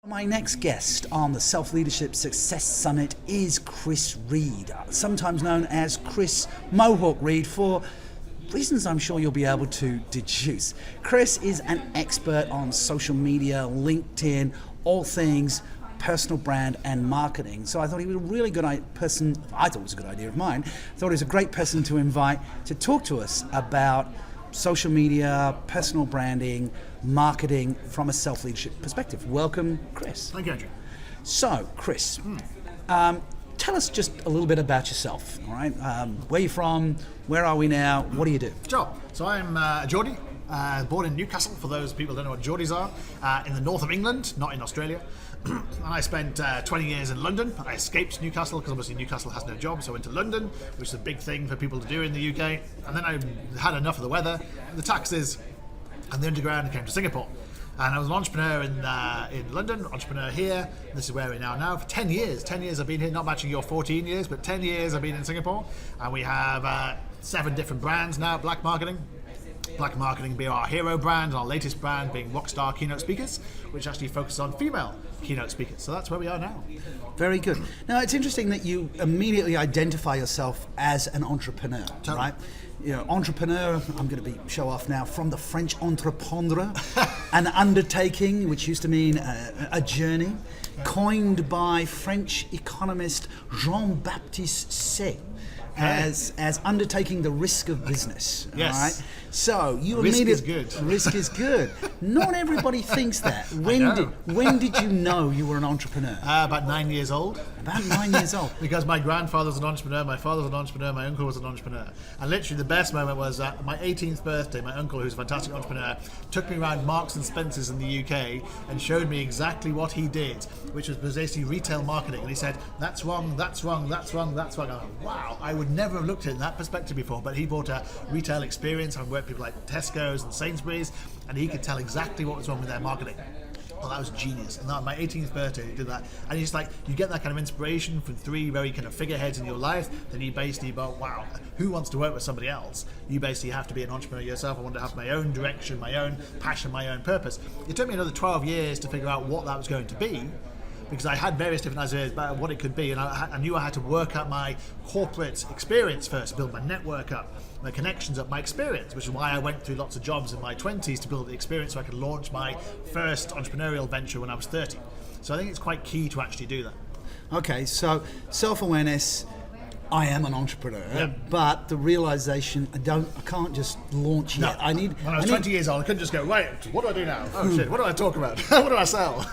My next guest on the Self-Leadership Success Summit is Chris Reed, sometimes known as Chris Mohawk Reed for reasons I'm sure you'll be able to deduce. Chris is an expert on social media, LinkedIn, all things personal brand and marketing. So I thought he was a really good person. I thought it was a good idea of mine. I thought he was a great person to invite to talk to us about social media, personal branding, marketing from a self-leadership perspective. Welcome, Chris. Thank you, Andrew. So, Chris, tell us just a little bit about yourself, all right? Where you're from, where are we now, what do you do? Sure. So I'm a Geordie, born in Newcastle, for those people who don't know what Geordies are, in the north of England, not in Australia. And I spent 20 years in London. I escaped Newcastle because obviously Newcastle has no job, so I went to London, which is a big thing for people to do in the UK. And then I had enough of the weather, the taxes, and the underground, and came to Singapore. And I was an entrepreneur in London, entrepreneur here. This is where we are now for 10 years. 10 years I've been here, not matching your 14 years, but 10 years I've been in Singapore. And we have 7 different brands now, Black Marketing. Black Marketing being our hero brand, and our latest brand being Rockstar Keynote Speakers, which actually focuses on female keynote speakers. So that's where we are now. Very good. Now, it's interesting that you immediately identify yourself as an entrepreneur, Totally. right? You know, entrepreneur, I'm going to show off now, from the French entreprendre, an undertaking, which used to mean a journey, coined by French economist Jean-Baptiste Say as undertaking the risk of business. Yes. All right? So you Risk immediately is good. Risk is good. Not everybody thinks that. When did you know you were an entrepreneur? About 9 years old. About 9 years old. Because my grandfather's an entrepreneur, my father's an entrepreneur, my uncle was an entrepreneur. And literally the best moment was my 18th birthday, my uncle, who's a fantastic entrepreneur, took me around Marks and Spencer's in the UK and showed me exactly what he did, which was basically retail marketing. And he said, that's wrong, that's wrong, that's wrong, that's wrong. I went, wow, I would never have looked at it in that perspective before, but he brought a retail experience. I've worked with people like Tesco's and Sainsbury's, and he could tell exactly what was wrong with their marketing. Oh, that was genius. And on my 18th birthday, he did that. And it's like, you get that kind of inspiration from 3 very kind of figureheads in your life, then you basically go, wow, who wants to work with somebody else? You basically have to be an entrepreneur yourself. I want to have my own direction, my own passion, my own purpose. It took me another 12 years to figure out what that was going to be, because I had various different ideas about what it could be, and I knew I had to work out my corporate experience first, build my network up, my connections up, my experience, which is why I went through lots of jobs in my 20s to build the experience so I could launch my first entrepreneurial venture when I was 30. So I think it's quite key to actually do that. Okay, so self-awareness, I am an entrepreneur, Yep. but the realization I can't just launch yet. No, when I was 20 years old, I couldn't just go, right, what do I do now? Oh shit, what do I talk about? What do I sell?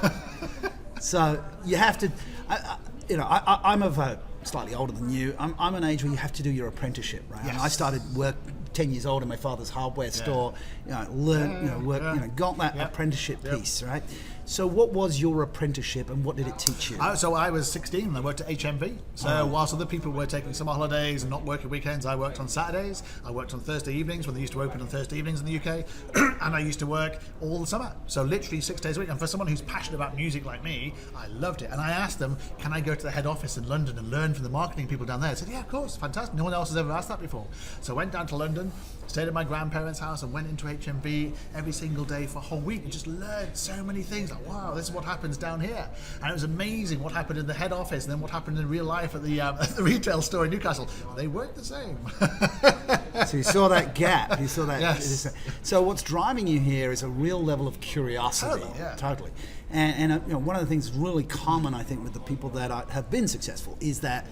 So you have to, I'm of a slightly older than you. I'm an age where you have to do your apprenticeship, right? Yes. And I started work 10 years old in my father's hardware store. Got that apprenticeship piece, right? So what was your apprenticeship and what did it teach you? So I was 16 and I worked at HMV. So whilst other people were taking summer holidays and not working weekends, I worked on Saturdays. I worked on Thursday evenings when they used to open on Thursday evenings in the UK. And I used to work all the summer. So literally 6 days a week. And for someone who's passionate about music like me, I loved it. And I asked them, can I go to the head office in London and learn from the marketing people down there? I said, yeah, of course, fantastic. No one else has ever asked that before. So I went down to London, stayed at my grandparents' house and went into HMV every single day for a whole week and just learned so many things. Like, wow, this is what happens down here. And it was amazing what happened in the head office and then what happened in real life at the retail store in Newcastle. They weren't the same. So you saw that gap. You saw that. Yes. So what's driving you here is a real level of curiosity. Totally. And one of the things really common, I think, with the people that have been successful is that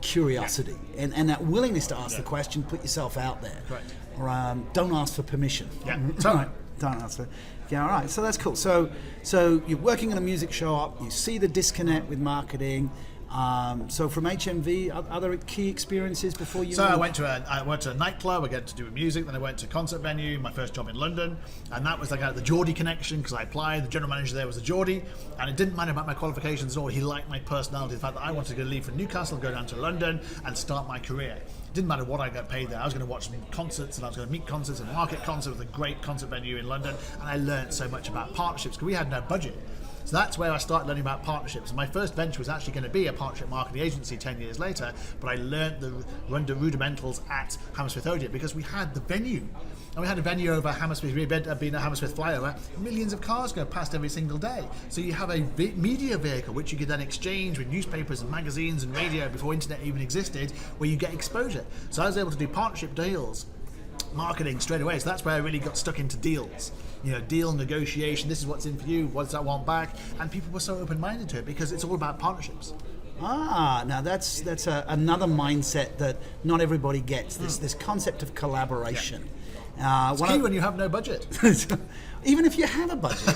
curiosity and that willingness to ask the question, put yourself out there. Right. Or don't ask for permission. Yeah. Right. Don't ask for. Yeah. All right. So that's cool. So you're working in a music shop. You see the disconnect with marketing. So from HMV, other key experiences before you? So I went to a nightclub. I got to do with music. Then I went to a concert venue. My first job in London, and that was like the Geordie connection because I applied. The general manager there was a Geordie, and it didn't matter about my qualifications at all. He liked my personality, the fact that I wanted to leave from Newcastle, go down to London, and start my career. It didn't matter what I got paid there. I was going to watch concerts, and I was going to meet concerts and market concerts with a great concert venue in London, and I learned so much about partnerships because we had no budget. So that's where I started learning about partnerships. And my first venture was actually going to be a partnership marketing agency 10 years later, but I learned the rudimentals at Hammersmith Odeon because we had the venue. And we had a venue over Hammersmith. We've been at Hammersmith Flyover. Millions of cars go past every single day. So you have a media vehicle which you could then exchange with newspapers and magazines and radio before internet even existed, where you get exposure. So I was able to do partnership deals, marketing straight away. So that's where I really got stuck into deals. Deal negotiation. This is what's in for you. What does I want back? And people were so open-minded to it because it's all about partnerships. Now that's another mindset that not everybody gets. This concept of collaboration. It's key when you have no budget. Even if you have a budget,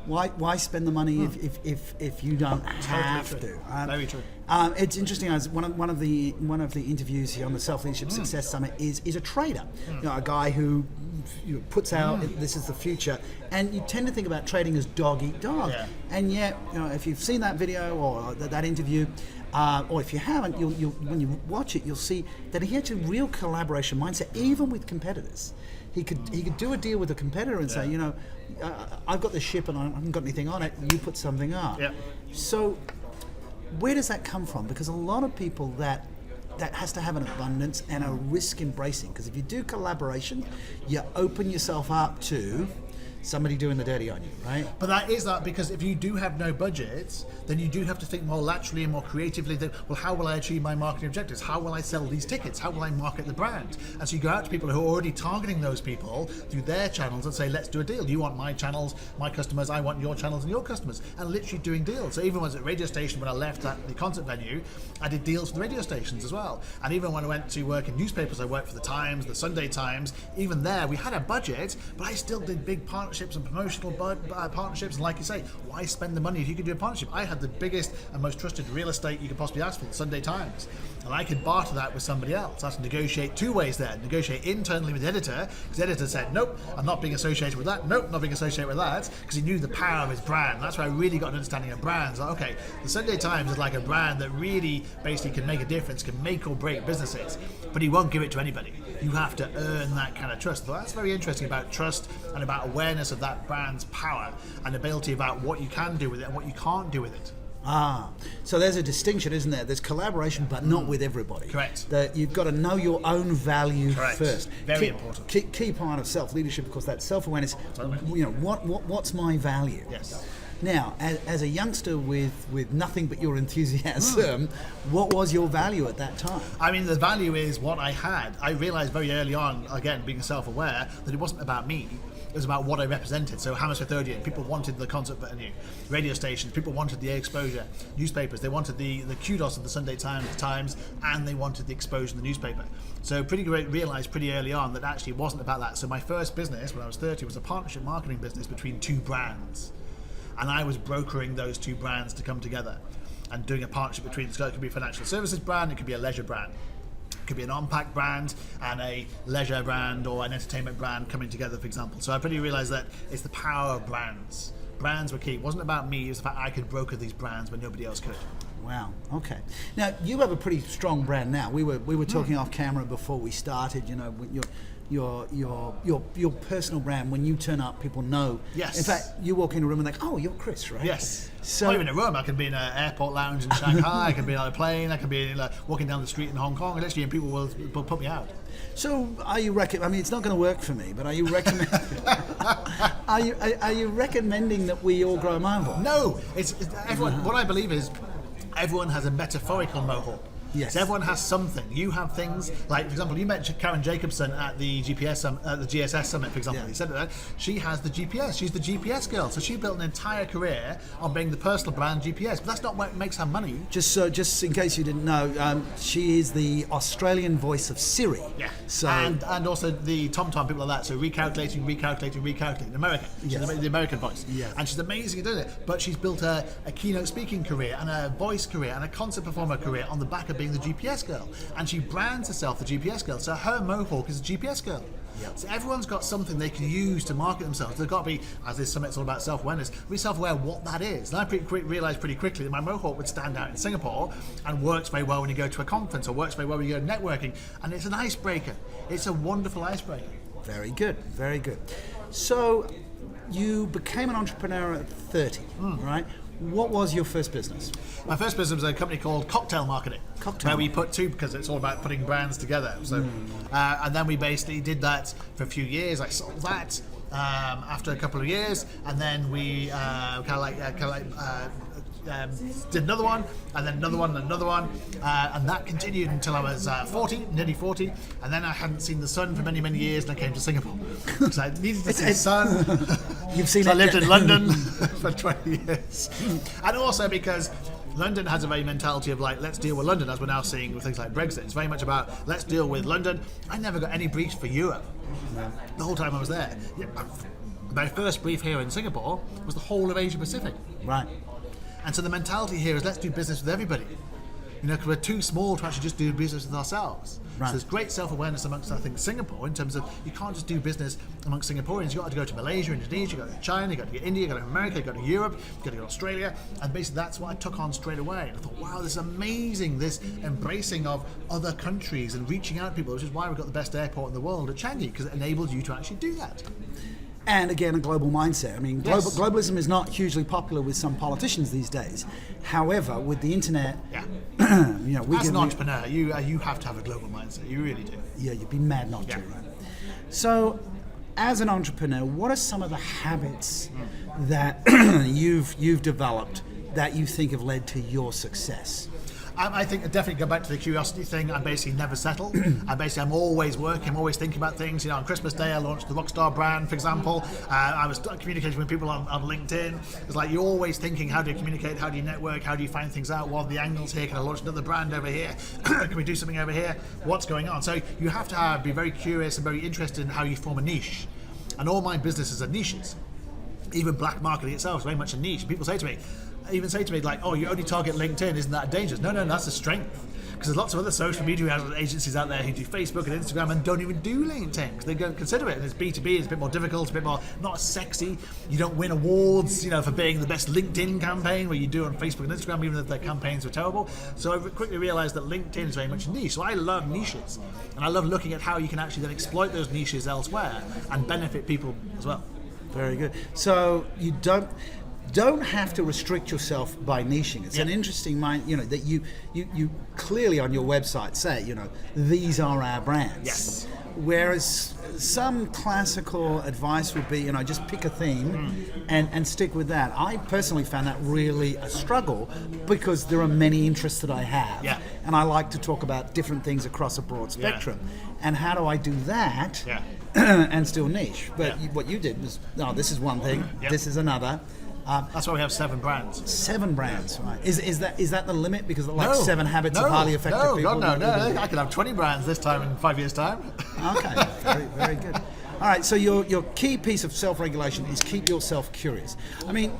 why spend the money if you don't have to? Very true. It's interesting. One of the interviews here on the Self Leadership Success Summit is a trader, a guy who puts out this is the future, and you tend to think about trading as dog eat dog, and yet if you've seen that video or that interview. Or if you haven't, when you watch it, you'll see that he had a real collaboration mindset, even with competitors. He could do a deal with a competitor and say, I've got this ship and I haven't got anything on it. You put something up. Yeah. So, where does that come from? Because a lot of people that has to have an abundance and a risk embracing. Because if you do collaboration, you open yourself up to somebody doing the dirty on you, right? But that is because if you do have no budget, then you do have to think more laterally and more creatively. How will I achieve my marketing objectives? How will I sell these tickets? How will I market the brand? And so you go out to people who are already targeting those people through their channels and say, let's do a deal. You want my channels, my customers, I want your channels and your customers. And literally doing deals. So even when I was at radio station, when I left the concert venue, I did deals for the radio stations as well. And even when I went to work in newspapers, I worked for the Times, the Sunday Times. Even there, we had a budget, but I still did big partnerships and promotional partnerships. And like you say, why spend the money if you could do a partnership? I had the biggest and most trusted real estate you could possibly ask for, the Sunday Times, and I could barter that with somebody else. I had to negotiate two ways there. Negotiate internally with the editor, because the editor said, nope, I'm not being associated with that, nope, not being associated with that, because he knew the power of his brand. That's where I really got an understanding of brands. Like, okay, the Sunday Times is like a brand that really basically can make a difference, can make or break businesses, but he won't give it to anybody. You have to earn that kind of trust. So that's very interesting about trust and about awareness of that brand's power and ability about what you can do with it and what you can't do with it. So there's a distinction, isn't there? There's collaboration, but not with everybody. Correct. That you've got to know your own value first. Very important. Key part of self-leadership, of course, that self-awareness. Totally. What's my value? Yes. Now, as a youngster with nothing but your enthusiasm, what was your value at that time? I mean, the value is what I had. I realized very early on, again, being self-aware, that it wasn't about me. It was about what I represented. So Hammersmith Odeon, people wanted the concert venue. Radio stations, people wanted the exposure. Newspapers, they wanted the kudos of the Sunday Times, and they wanted the exposure in the newspaper. So realised pretty early on that actually it wasn't about that. So my first business, when I was 30, was a partnership marketing business between two brands. And I was brokering those two brands to come together and doing a partnership between, so it could be a financial services brand, it could be a leisure brand. Could be an on-pack brand and a leisure brand or an entertainment brand coming together, for example. So I pretty realised that it's the power of brands. Brands were key. It wasn't about me, it was the fact I could broker these brands when nobody else could. Wow, okay. Now, you have a pretty strong brand now. We were talking off camera before we started, your personal brand. When you turn up, people know. Yes. In fact, you walk in a room and like, oh, you're Chris, right? Yes. So, not even in a room. I could be in an airport lounge in Shanghai. I could be on a plane. I could be walking down the street in Hong Kong, literally, and people will put me out. So, are you I mean, it's not going to work for me, but are you are you recommending that we all grow a mohawk? No. It's everyone. What I believe is, everyone has a metaphorical mohawk. Yes. So everyone has something. You have things like, for example, you met Karen Jacobson at the GSS Summit, for example. Yeah. You said that she has the GPS. She's the GPS girl. So she built an entire career on being the personal brand GPS. But that's not what makes her money. Just in case you didn't know, she is the Australian voice of Siri. Yeah. So and also the TomTom, people like that. So recalculating in America. She's Yes. the American voice. Yes. And she's amazing at doing it. But she's built a keynote speaking career and a voice career and a concert performer career on the back of being the GPS girl, and she brands herself the GPS girl. So her mohawk is a GPS girl. Yep. So everyone's got something they can use to market themselves. They've got to be, as this summit's all about self-awareness, be self-aware what that is. And I realised pretty quickly that my mohawk would stand out in Singapore and works very well when you go to a conference or works very well when you go networking. And it's an icebreaker. It's a wonderful icebreaker. Very good, very good. So you became an entrepreneur at 30, right? What was your first business? My first business was a company called Cocktail Marketing. Where we put two, because it's all about putting brands together. So, and then we basically did that for a few years. I sold that after a couple of years, and then we did another one, and then another one, and another one, and that continued until I was 40, nearly 40, and then I hadn't seen the sun for many, many years, and I came to Singapore. So I needed to see the sun. You've seen so it. I lived in London for 20 years. And also because London has a very mentality of like, let's deal with London, as we're now seeing with things like Brexit. It's very much about, let's deal with London. I never got any briefs for Europe the whole time I was there. My first brief here in Singapore was the whole of Asia Pacific. Right. And so the mentality here is let's do business with everybody. Because we're too small to actually just do business with ourselves. Right. So there's great self-awareness amongst, I think, Singapore in terms of you can't just do business amongst Singaporeans. You've got to go to Malaysia, Indonesia, you've got to go to China, you've got to go to India, you've got to go to America, you've got to go to Europe, you've got to go to Australia. And basically that's what I took on straight away. And I thought, wow, this is amazing, this embracing of other countries and reaching out to people, which is why we've got the best airport in the world at Changi, because it enables you to actually do that. And again, a global mindset. I mean, Yes. globalism is not hugely popular with some politicians these days. However, with the internet, we As can. an entrepreneur, you have to have a global mindset. You really do. Yeah, you'd be mad not to, right? So, as an entrepreneur, what are some of the habits that you've developed that you think have led to your success? I think I definitely go back to the curiosity thing. I basically never settle. I'm always working. I'm always thinking about things. On Christmas Day, I launched the Rockstar brand, for example. I was communicating with people on LinkedIn. It's like you're always thinking, how do you communicate? How do you network? How do you find things out? What are the angles here? Can I launch another brand over here? Can we do something over here? What's going on? So you have to be very curious and very interested in how you form a niche. And all my businesses are niches. Even black marketing itself is very much a niche. People say to me, like, oh, you only target LinkedIn, isn't that dangerous? No, that's a strength. Because there's lots of other social media agencies out there who do Facebook and Instagram and don't even do LinkedIn because they don't consider it. And it's B2B, it's a bit more difficult, it's a bit more not as sexy. You don't win awards, for being the best LinkedIn campaign where you do on Facebook and Instagram, even if their campaigns were terrible. So I quickly realized that LinkedIn is very much a niche. So I love niches. And I love looking at how you can actually then exploit those niches elsewhere and benefit people as well. Very good. So you don't have to restrict yourself by niching. It's an interesting mind, that you clearly on your website say, these are our brands. Yes. Whereas some classical advice would be, just pick a theme and stick with that. I personally found that really a struggle because there are many interests that I have. Yeah. And I like to talk about different things across a broad spectrum. And how do I do that and still niche? But what you did was, this is one thing, this is another. That's why we have 7 brands. 7 brands, right? Is that the limit? Because like 7 habits of highly effective people. No. I could have 20 brands this time in 5 years' time. Okay, very, very good. All right, so your key piece of self-regulation is keep yourself curious. I mean,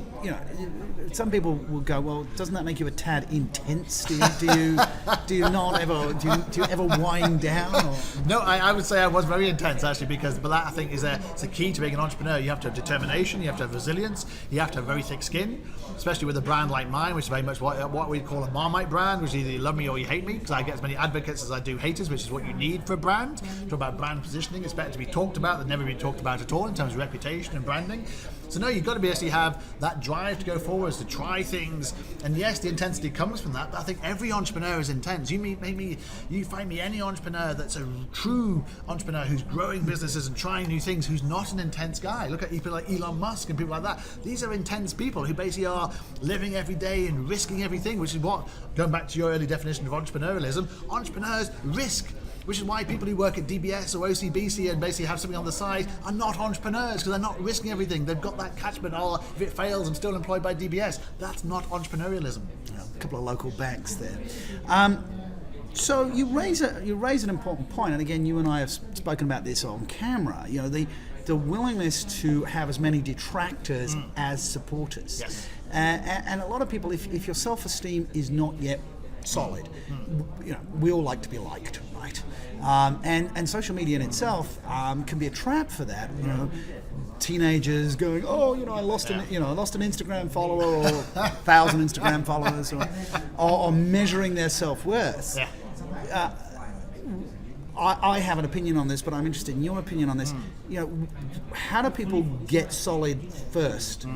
some people will go, well, doesn't that make you a tad intense? Do you ever wind down? Or? No, I would say I was very intense actually, but that I think is it's a key to being an entrepreneur. You have to have determination, you have to have resilience, you have to have very thick skin, especially with a brand like mine, which is very much what we call a Marmite brand, which is either you love me or you hate me, because I get as many advocates as I do haters, which is what you need for a brand. Talk about brand positioning, it's better to be talked about than never been talked about at all in terms of reputation and branding. So no, you've got to basically have that drive to go forwards, to try things, and yes, the intensity comes from that. But I think every entrepreneur is intense. You find me any entrepreneur that's a true entrepreneur who's growing businesses and trying new things, who's not an intense guy. Look at people like Elon Musk and people like that. These are intense people who basically are living every day and risking everything, which is what, going back to your early definition of entrepreneurialism, entrepreneurs risk. Which is why people who work at DBS or OCBC and basically have something on the side are not entrepreneurs, because they're not risking everything. They've got that catchment, if it fails, I'm still employed by DBS. That's not entrepreneurialism. A couple of local banks there. So you raise an important point, and again, you and I have spoken about this on camera. The willingness to have as many detractors as supporters. Yes. And a lot of people, if your self-esteem is not yet solid, we all like to be liked, right? And social media in itself can be a trap for that. Teenagers going, I lost an Instagram follower or 1,000 Instagram followers, or measuring their self-worth. Yeah. I have an opinion on this, but I'm interested in your opinion on this. How do people get solid first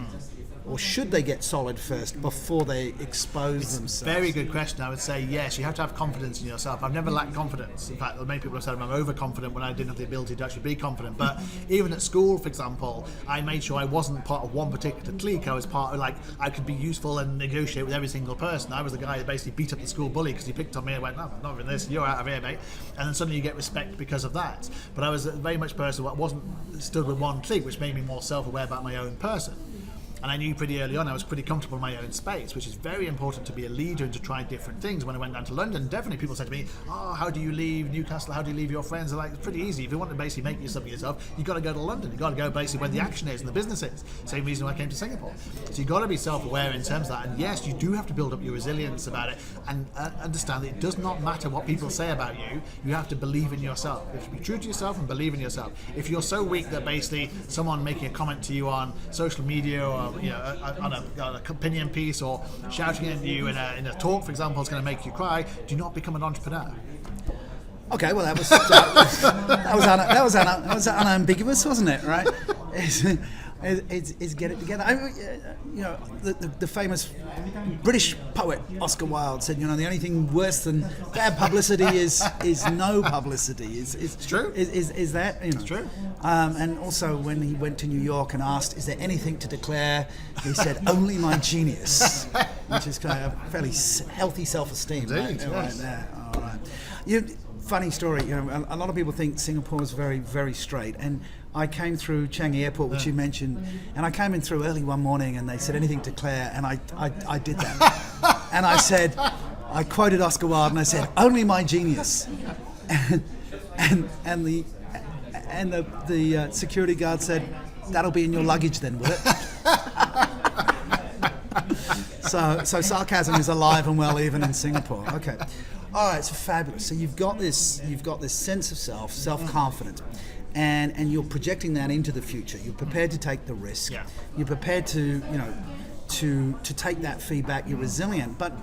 or should they get solid first before they expose themselves? Very good question. I would say yes, you have to have confidence in yourself. I've never lacked confidence. In fact, many people have said I'm overconfident when I didn't have the ability to actually be confident. But even at school, for example, I made sure I wasn't part of one particular clique. I was part of, like, I could be useful and negotiate with every single person. I was the guy that basically beat up the school bully because he picked on me and went, no, not in this, you're out of here, mate. And then suddenly you get respect because of that. But I was very much a person that wasn't stood with one clique, which made me more self-aware about my own person. And I knew pretty early on I was pretty comfortable in my own space, which is very important to be a leader and to try different things. When I went down to London, definitely people said to me, how do you leave Newcastle? How do you leave your friends? They're like, it's pretty easy. If you want to basically make yourself yourself, you've got to go to London. You've got to go basically where the action is and the business is. Same reason why I came to Singapore. So you've got to be self-aware in terms of that. And yes, you do have to build up your resilience about it and understand that it does not matter what people say about you. You have to believe in yourself. You have to be true to yourself and believe in yourself. If you're so weak that basically someone making a comment to you on social media or on an opinion piece or shouting at you in a talk, for example, is going to make you cry, do not become an entrepreneur. Okay, well that was unambiguous, wasn't it? Right? Is get it together. The famous British poet Oscar Wilde said, the only thing worse than bad publicity is no publicity. It's true. Is that? It's true. And also when he went to New York and asked, "Is there anything to declare?" he said, "Only my genius," which is kind of fairly healthy self-esteem. Indeed, right? yes. Right there. All right. Funny story. A lot of people think Singapore is very, very straight, and I came through Changi Airport, which you mentioned, and I came in through early one morning, and they said anything to Claire, and I did that, and I said, I quoted Oscar Wilde, and I said, "Only my genius," and the security guard said, "That'll be in your luggage then, will it?" So sarcasm is alive and well even in Singapore. Okay. All right, so fabulous. So you've got this sense of self-confidence, and you're projecting that into the future. You're prepared to take the risk. Yeah. You're prepared to take that feedback. You're resilient, but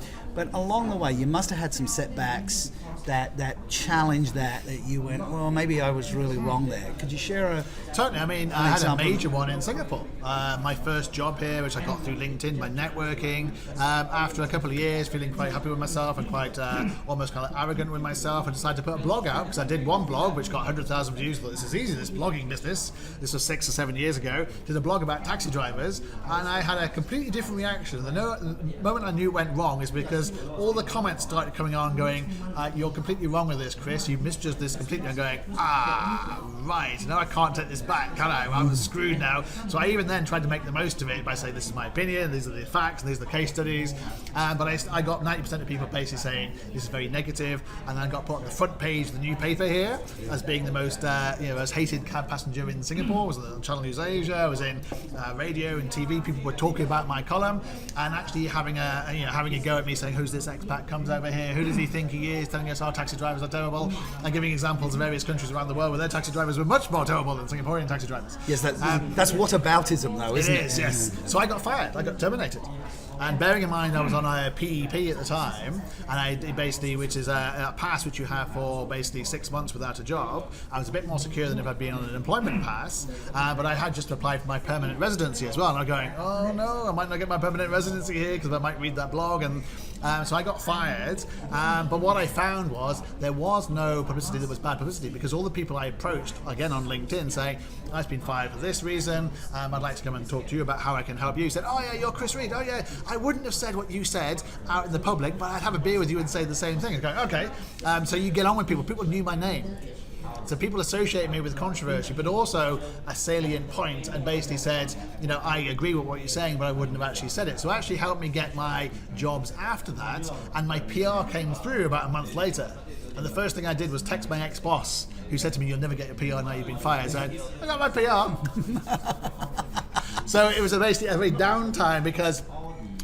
along the way you must have had some setbacks that challenge that you went, well, maybe I was really wrong there. Could you share a Totally. I mean, I had a major one in Singapore. My first job here, which I got through LinkedIn, my networking. After a couple of years, feeling quite happy with myself and quite almost kind of arrogant with myself, I decided to put a blog out because I did one blog which got 100,000 views. I thought, this is easy, this blogging business. This was 6 or 7 years ago. Did a blog about taxi drivers, and I had a completely different reaction. The moment I knew it went wrong is because all the comments started coming on going, you're completely wrong with this, Chris. You've misjudged this completely. I'm going, right. Now I can't take this back, can I? I'm screwed now. So I even then tried to make the most of it by saying, this is my opinion, these are the facts, and these are the case studies. But I got 90% of people basically saying this is very negative, and then I got put on the front page of the new paper here as being the most most hated cab passenger in Singapore. I was on Channel News Asia. I was in radio and TV. People were talking about my column and actually having a go at me, saying, who's this expat comes over here? Who does he think he is? Telling us our taxi drivers are terrible, and giving examples of various countries around the world where their taxi drivers were much more terrible than Singaporean taxi drivers. Yes, that's whataboutism, though, isn't it? It is, yes. So I got fired. I got terminated. And bearing in mind I was on a PEP at the time, and I basically, which is a pass which you have for basically 6 months without a job, I was a bit more secure than if I'd been on an employment pass, but I had just applied for my permanent residency as well, and I'm going, oh no, I might not get my permanent residency here because I might read that blog, and so I got fired, but what I found was there was no publicity that was bad publicity, because all the people I approached, again on LinkedIn, saying, I've been fired for this reason, I'd like to come and talk to you about how I can help you. Said, oh yeah, you're Chris Reed, oh yeah, I wouldn't have said what you said out in the public, but I'd have a beer with you and say the same thing. I go, okay, so you get on with people. People knew my name. So people associate me with controversy, but also a salient point, and basically said, I agree with what you're saying, but I wouldn't have actually said it. So it actually helped me get my jobs after that, and my PR came through about a month later. And the first thing I did was text my ex-boss, who said to me, you'll never get your PR now you've been fired. So I got my PR. So it was basically a very downtime, because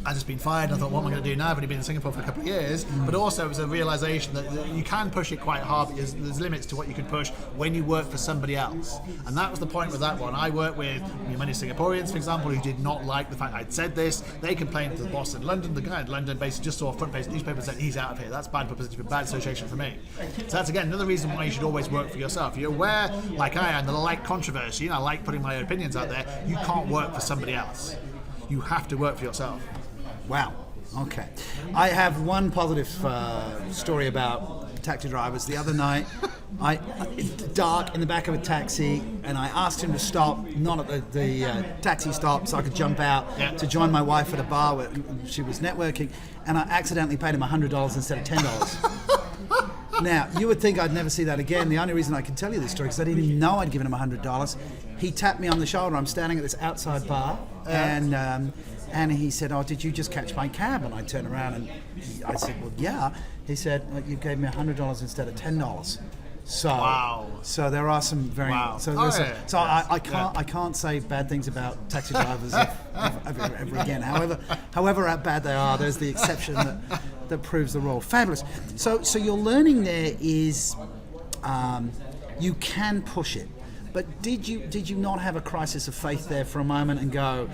I'd just been fired, and I thought, what am I going to do now? I've only been in Singapore for a couple of years. But also it was a realisation that you can push it quite hard, because there's limits to what you can push when you work for somebody else. And that was the point with that one. I worked with many Singaporeans, for example, who did not like the fact I'd said this. They complained to the boss in London. The guy in London basically just saw a front page newspaper and said, he's out of here. That's bad publicity, bad association for me. So that's, again, another reason why you should always work for yourself. You're aware, like I am, that I like controversy, and I like putting my opinions out there. You can't work for somebody else. You have to work for yourself. Wow. Okay. I have one positive story about taxi drivers. The other night, it's dark in the back of a taxi, and I asked him to stop, not at the taxi stop, so I could jump out to join my wife at a bar where she was networking, and I accidentally paid him $100 instead of $10. Now, you would think I'd never see that again. The only reason I can tell you this story is I didn't even know I'd given him $100. He tapped me on the shoulder. I'm standing at this outside bar, and he said, "Oh, did you just catch my cab?" And I turned around and I said, "Well, yeah." He said, "You gave me $100 instead of $10." So, wow. So there are some very. Wow. I can't say bad things about taxi drivers ever again. However bad they are, there's the exception that proves the rule. Fabulous. So your learning there is, you can push it. But did you not have a crisis of faith there for a moment and go,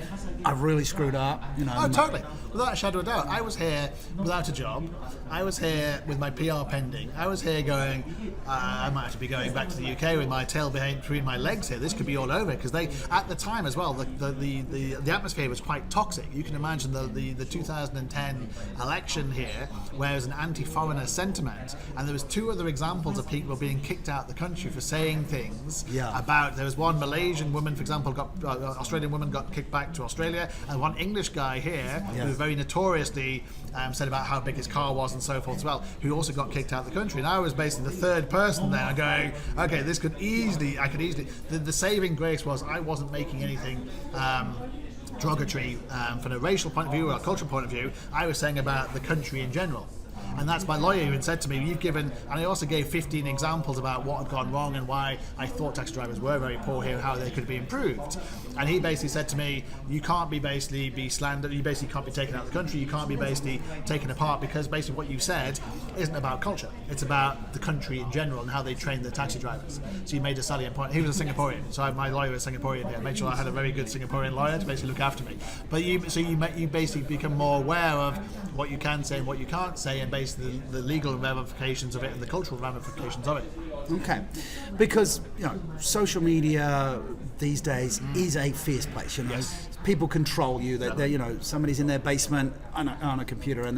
I've really screwed up? Oh, totally. Without a shadow of a doubt. I was here without a job. I was here with my PR pending. I was here going, I might have to be going back to the UK with my tail between my legs here. This could be all over. Because at the time as well, the atmosphere was quite toxic. You can imagine the 2010 election here, where there was an anti-foreigner sentiment. And there was two other examples of people being kicked out of the country for saying things about, there was one Malaysian woman, for example, Australian woman got kicked back to Australia, and one English guy here who very notoriously said about how big his car was and so forth as well, who also got kicked out of the country. And I was basically the third person there going, okay, I could easily, the saving grace was I wasn't making anything derogatory from a racial point of view or a cultural point of view. I was saying about the country in general. And that's my lawyer who had said to me, you've given, and I also gave 15 examples about what had gone wrong and why I thought taxi drivers were very poor here and how they could be improved. And he basically said to me, you can't be slandered, you basically can't be taken out of the country, you can't be basically taken apart, because basically what you said isn't about culture, it's about the country in general and how they train the taxi drivers. So you made a salient point. He was a Singaporean, so my lawyer was Singaporean here. I made sure I had a very good Singaporean lawyer to basically look after me. But you basically become more aware of what you can say and what you can't say, and basically the legal ramifications of it and the cultural ramifications of it. Okay, because social media these days is a fierce place. Yes. People control you. They're somebody's in their basement on a computer and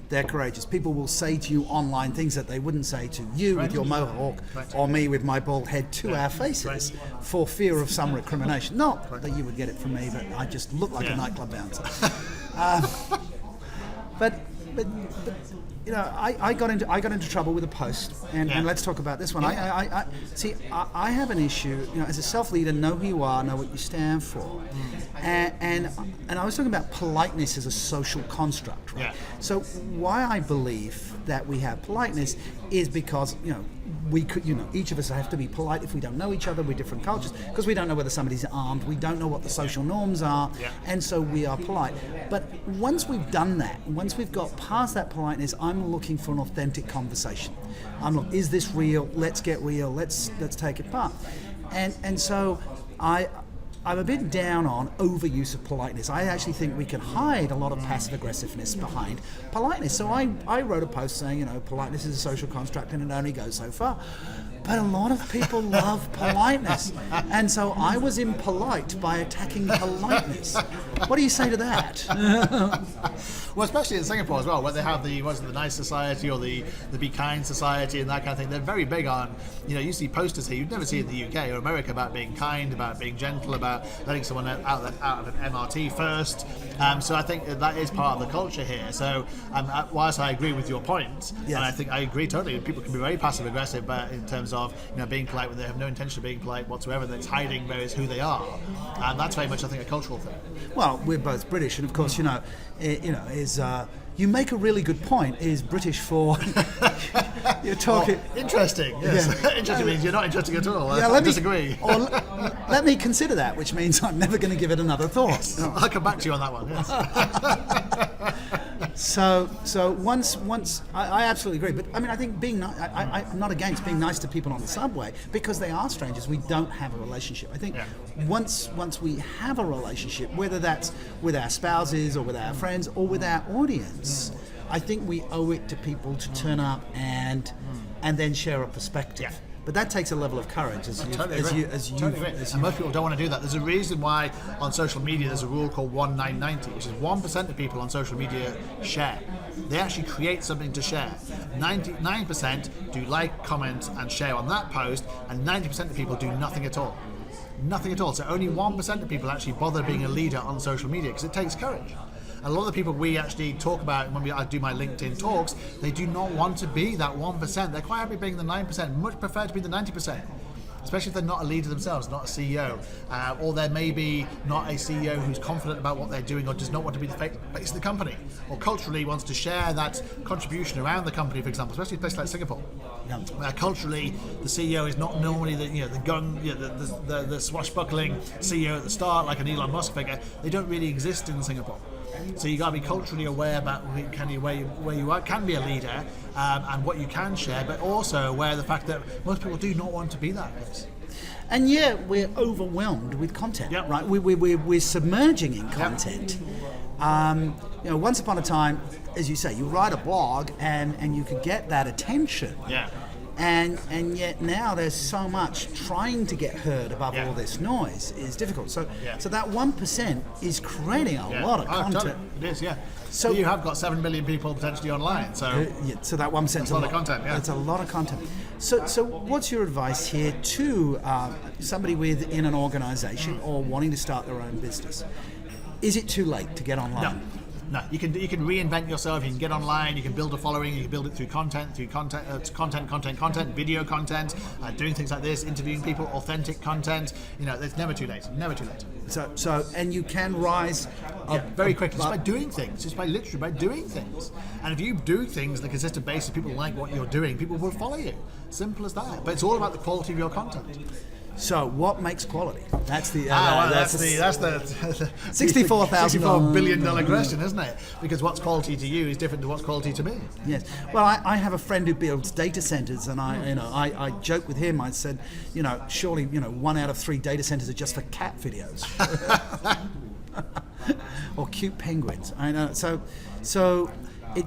they're courageous. People will say to you online things that they wouldn't say to you with your mohawk or me with my bald head to our faces for fear of some recrimination. Not that you would get it from me, but I just look like a nightclub bouncer. But I got into trouble with a post, and let's talk about this one. I have an issue. As a self-leader, know who you are, know what you stand for, and I was talking about politeness as a social construct, right? So why I believe that we have politeness is because we could, each of us have to be polite if we don't know each other. We're different cultures because we don't know whether somebody's armed. We don't know what the social norms are, and so we are polite. But once we've done that, once we've got past that politeness, I'm looking for an authentic conversation. Is this real? Let's get real. Let's take it apart. And so I'm a bit down on overuse of politeness. I actually think we can hide a lot of passive aggressiveness behind politeness. So I wrote a post saying, politeness is a social construct and it only goes so far. But a lot of people love politeness. And so I was impolite by attacking politeness. What do you say to that? Well, especially in Singapore as well, where they have the nice society or the be kind society and that kind of thing. They're very big on, you see posters here you'd never see in the UK or America about being kind, about being gentle, about letting someone out of an MRT first. So I think that is part of the culture here. So whilst I agree with your point, and I think I agree totally, people can be very passive aggressive, but in terms of being polite when they have no intention of being polite whatsoever, that's hiding who they are, and that's very much I think a cultural thing. Well, we're both British, and of course you make a really good point. Is British for you're talking interesting? Yes, interesting means you're not interesting at all. I disagree. Let me consider that, which means I'm never going to give it another thought. Yes. I'll come back to you on that one. Yes. So once I absolutely agree. But I think being I'm not against being nice to people on the subway because they are strangers. We don't have a relationship. I think once we have a relationship, whether that's with our spouses or with our friends or with our audience, I think we owe it to people to turn up and then share a perspective. But that takes a level of courage, as And most people don't want to do that. There's a reason why on social media there's a rule called 1-9-90, which is 1% of people on social media share. They actually create something to share. 99% do like, comment, and share on that post, and 90% of people do nothing at all. Nothing at all. So only 1% of people actually bother being a leader on social media, because it takes courage. A lot of the people we actually talk about when I do my LinkedIn talks, they do not want to be that 1%. They're quite happy being the 9%, much prefer to be the 90%. Especially if they're not a leader themselves, not a CEO, or they're maybe not a CEO who's confident about what they're doing or does not want to be the face of the company, or culturally wants to share that contribution around the company, for example, especially in a place like Singapore. Where culturally, the CEO is not normally the swashbuckling CEO at the start, like an Elon Musk figure. They don't really exist in Singapore. So you got to be culturally aware about where you can be a leader and what you can share, but also aware of the fact that most people do not want to be that place. And yet we're overwhelmed with content, right? We're submerging in content. Once upon a time, as you say, you write a blog and you could get that attention. Yeah. And yet now there's so much trying to get heard above all this noise is difficult. So that 1% is creating a lot of content. Totally. It is, yeah. So you have got 7 million people potentially online. So so that 1% is a lot of content. Yeah, it's a lot of content. So what's your advice here to somebody within an organisation or wanting to start their own business? Is it too late to get online? No, you can reinvent yourself. You can get online. You can build a following. You can build it through content, video content, doing things like this, interviewing people, authentic content. It's never too late. Never too late. So and you can rise very quickly just by doing things, just by doing things. And if you do things on a consistent basis, people like what you're doing. People will follow you. Simple as that. But it's all about the quality of your content. So what makes quality? That's the that's the $64 billion question, isn't it? Because what's quality to you is different to what's quality to me. Yes. Well, I have a friend who builds data centers, and I joke with him. I said, surely 1 out of 3 data centers are just for cat videos, or cute penguins. I know. So it.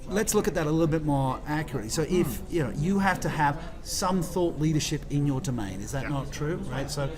Let's look at that a little bit more accurately. So if you have to have some thought leadership in your domain, is that not true? Right. So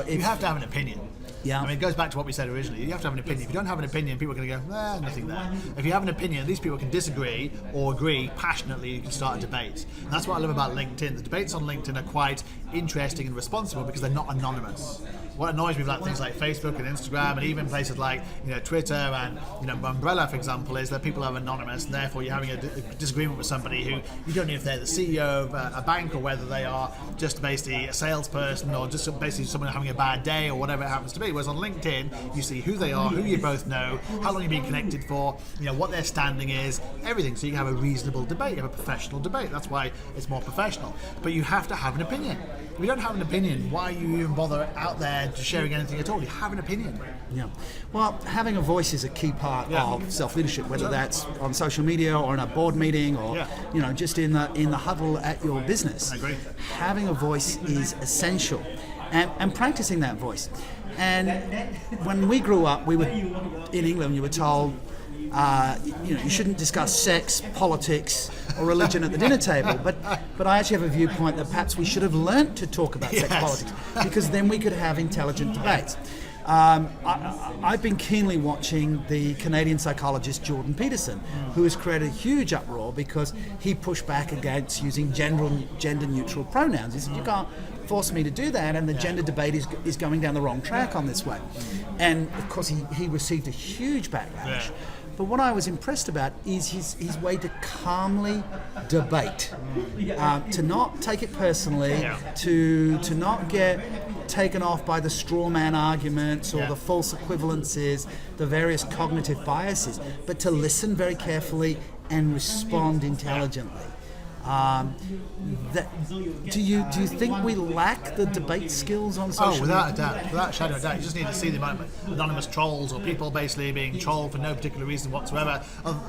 if you have to have an opinion. Yeah. I mean, it goes back to what we said originally. You have to have an opinion. If you don't have an opinion, people are going to go, nothing there. If you have an opinion, at least people can disagree or agree passionately. You can start a debate. And that's what I love about LinkedIn. The debates on LinkedIn are quite interesting and responsible because they're not anonymous. What annoys me about things like Facebook and Instagram and even places like Twitter and Umbrella, for example, is that people are anonymous, and therefore you're having a disagreement with somebody who you don't know if they're the CEO of a bank or whether they are just basically a salesperson or just basically someone having a bad day or whatever it happens to be. Whereas on LinkedIn, you see who they are, who you both know, how long you've been connected for, what their standing is, everything. So you can have a reasonable debate, you have a professional debate. That's why it's more professional. But you have to have an opinion. If you don't have an opinion, why you even bother out there just sharing anything at all? You have an opinion. Yeah. Well, having a voice is a key part of self-leadership, whether that's on social media or in a board meeting or just in the huddle at your business. I agree. Having a voice is essential, and practicing that voice. And when we grew up, we were in England. You were told, you shouldn't discuss sex, politics, or religion at the dinner table. But I actually have a viewpoint that perhaps we should have learnt to talk about sex, politics, because then we could have intelligent debates. I've been keenly watching the Canadian psychologist Jordan Peterson, who has created a huge uproar because he pushed back against using gender-neutral pronouns. He said, you can't force me to do that, and the gender debate is going down the wrong track on this way. And of course he received a huge backlash. But what I was impressed about is his way to calmly debate, to not take it personally, to not get taken off by the straw man arguments or the false equivalences, the various cognitive biases, but to listen very carefully and respond intelligently. Do you think we lack the debate skills on social media? Without a doubt, without a shadow of a doubt. You just need to see the amount of anonymous trolls or people basically being trolled for no particular reason whatsoever.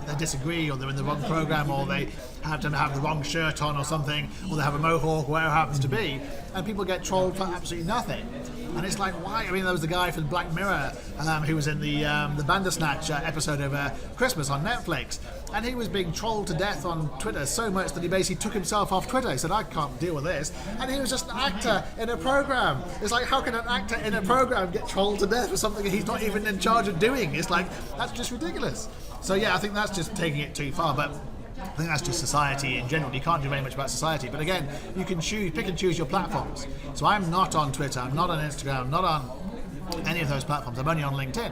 They disagree, or they're in the wrong program, or they have to have the wrong shirt on or something, or they have a mohawk, or whatever it happens to be, and people get trolled for absolutely nothing. And it's like, why? I mean, there was the guy from Black Mirror who was in the Bandersnatch episode over Christmas on Netflix, and he was being trolled to death on Twitter so much that he basically took himself off Twitter. He said, I can't deal with this. And he was just an actor in a program. It's like, how can an actor in a program get trolled to death for something he's not even in charge of doing? It's like, that's just ridiculous. So yeah, I think that's just taking it too far. But I think that's just society in general. You can't do very much about society. But again, you can pick and choose your platforms. So I'm not on Twitter, I'm not on Instagram, I'm not on any of those platforms. I'm only on LinkedIn.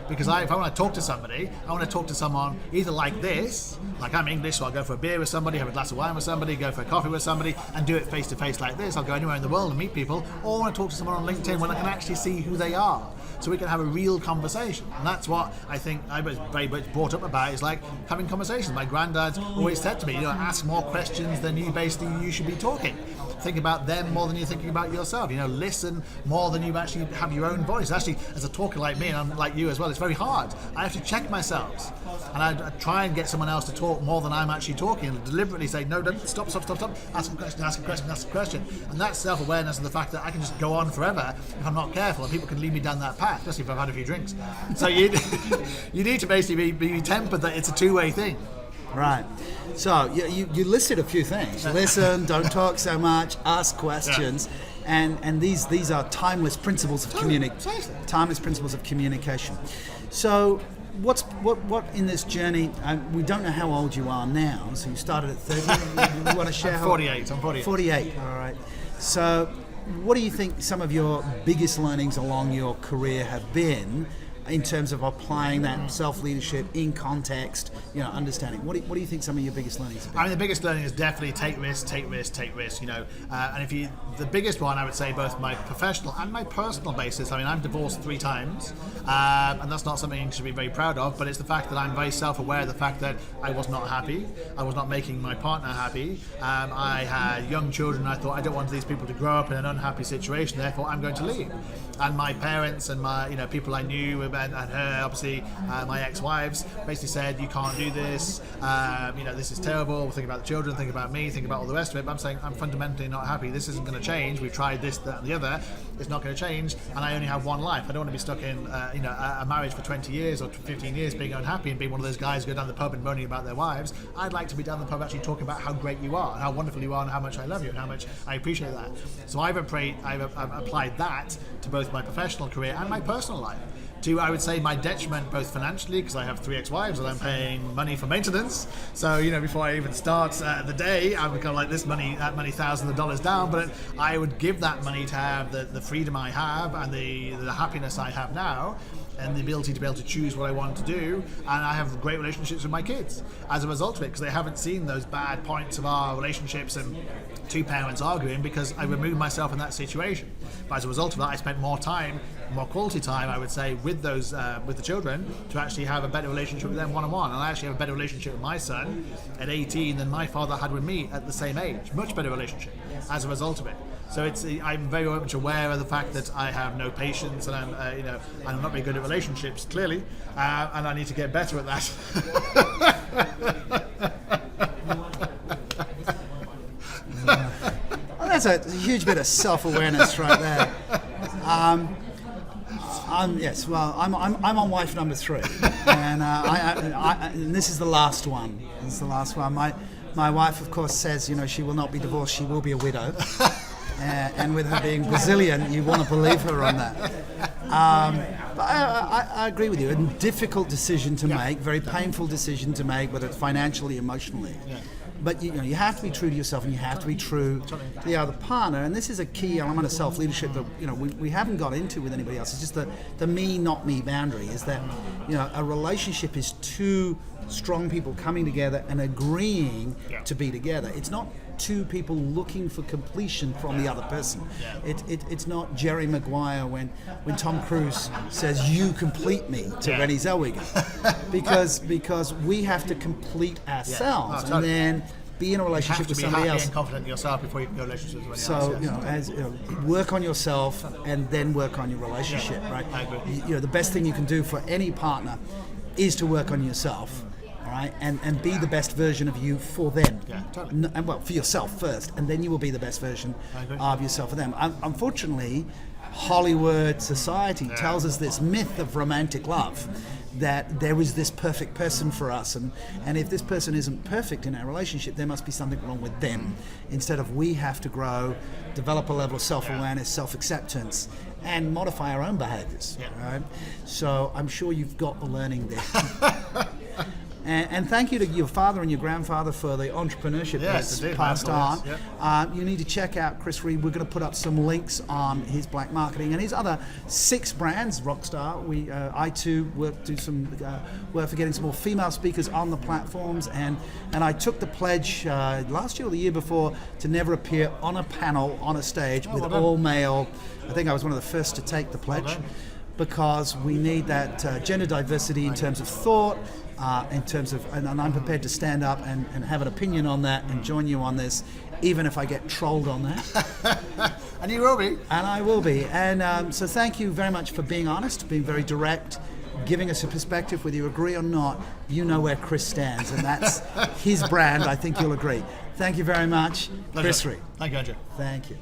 Because if I want to talk to somebody, I want to talk to someone either like this, like I'm English, so I'll go for a beer with somebody, have a glass of wine with somebody, go for a coffee with somebody, and do it face to face like this. I'll go anywhere in the world and meet people, or I want to talk to someone on LinkedIn when I can actually see who they are, so we can have a real conversation. And that's what I think I was very much brought up about, is like having conversations. My granddad's always said to me, ask more questions than you should be talking. Think about them more than you're thinking about yourself. Listen more than you actually have your own voice. Actually, as a talker like me, and I'm like you as well, it's very hard. I have to check myself, and I try and get someone else to talk more than I'm actually talking, and deliberately say, no, don't, stop. Ask a question. And that's self-awareness of the fact that I can just go on forever if I'm not careful, and people can lead me down that path, especially if I've had a few drinks. So you need to basically be tempered that it's a two-way thing. Right. So you listed a few things. Listen, don't talk so much, ask questions, and these are timeless principles of communication. So what in this journey? We don't know how old you are now. So you started at 30. You want to share? I'm 48. I'm 48. 48. All right. So what do you think some of your biggest learnings along your career have been, in terms of applying that self-leadership in context, understanding? What do you think some of your biggest learnings have been? I mean, the biggest learning is definitely take risks, and the biggest one, I would say, both my professional and my personal basis. I mean, I'm divorced 3 times, and that's not something you should be very proud of, but it's the fact that I'm very self-aware of the fact that I was not happy, I was not making my partner happy, I had young children, and I thought, I don't want these people to grow up in an unhappy situation, therefore I'm going to leave. And my parents and my people I knew, and her, obviously, my ex-wives, basically said, you can't do this, this is terrible, think about the children, think about me, think about all the rest of it. But I'm saying, I'm fundamentally not happy, this isn't going to change, we've tried this, that and the other, it's not going to change, and I only have one life. I don't want to be stuck in a marriage for 20 years or 15 years being unhappy and being one of those guys who go down the pub and moaning about their wives. I'd like to be down the pub actually talking about how great you are, and how wonderful you are, and how much I love you, and how much I appreciate that. So I've applied that to both my professional career and my personal life, to, I would say, my detriment, both financially, because I have 3 ex-wives and I'm paying money for maintenance. So, before I even start the day, I'm kind of like, that money, thousands of dollars down, but I would give that money to have the freedom I have and the happiness I have now, and the ability to be able to choose what I want to do. And I have great relationships with my kids as a result of it, because they haven't seen those bad points of our relationships and 2 parents arguing, because I removed myself in that situation. But as a result of that, I spent more quality time, I would say, with those with the children, to actually have a better relationship with them one-on-one. And I actually have a better relationship with my son at 18 than my father had with me at the same age. Much better relationship as a result of it. So I'm very much aware of the fact that I have no patience, and I'm not very good at relationships, clearly, and I need to get better at that. Well, that's a huge bit of self-awareness right there. I'm on wife number 3, and and this is the last one. My wife, of course, says she will not be divorced; she will be a widow. And with her being Brazilian, you want to believe her on that. But I agree with you. A difficult decision to make, very painful decision to make, whether it's financially, emotionally. Yeah. But you have to be true to yourself, and you have to be true to the other partner. And this is a key element of self-leadership that we haven't got into with anybody else. It's just the me, not me boundary. Is that a relationship is 2 strong people coming together and agreeing to be together. It's not 2 people looking for completion from the other person. It's not Jerry Maguire when Tom Cruise says, "You complete me" to Renée Zellweger, because we have to complete ourselves and then be in a relationship with somebody else. You have to be happy and confident in yourself before you can go relationship with somebody else. So work on yourself and then work on your relationship. Right? I agree. The best thing you can do for any partner is to work on yourself. right? And be the best version of you for them. Yeah, totally. And well, for yourself first, and then you will be the best version I agree. of yourself for them. Unfortunately, Hollywood society tells us this myth of romantic love, that there is this perfect person for us, and if this person isn't perfect in our relationship, there must be something wrong with them. Instead of, we have to grow, develop a level of self-awareness, self-acceptance, and modify our own behaviors. Right? So I'm sure you've got the learning there. And thank you to your father and your grandfather for the entrepreneurship that's passed on. Yep. You need to check out Chris Reed. We're going to put up some links on his black marketing and his other 6 brands, Rockstar. I too work for getting some more female speakers on the platforms, and I took the pledge last year or the year before to never appear on a panel on a stage with all male. I think I was one of the first to take the pledge, because we need that gender diversity in terms of thought, in terms of, and I'm prepared to stand up and have an opinion on that and join you on this, even if I get trolled on that. And you will be. And I will be. And so thank you very much for being honest, being very direct, giving us a perspective. Whether you agree or not, you know where Chris stands, and that's his brand. I think you'll agree. Thank you very much. Pleasure. Chris Reed. Thank you, Andrew. Thank you.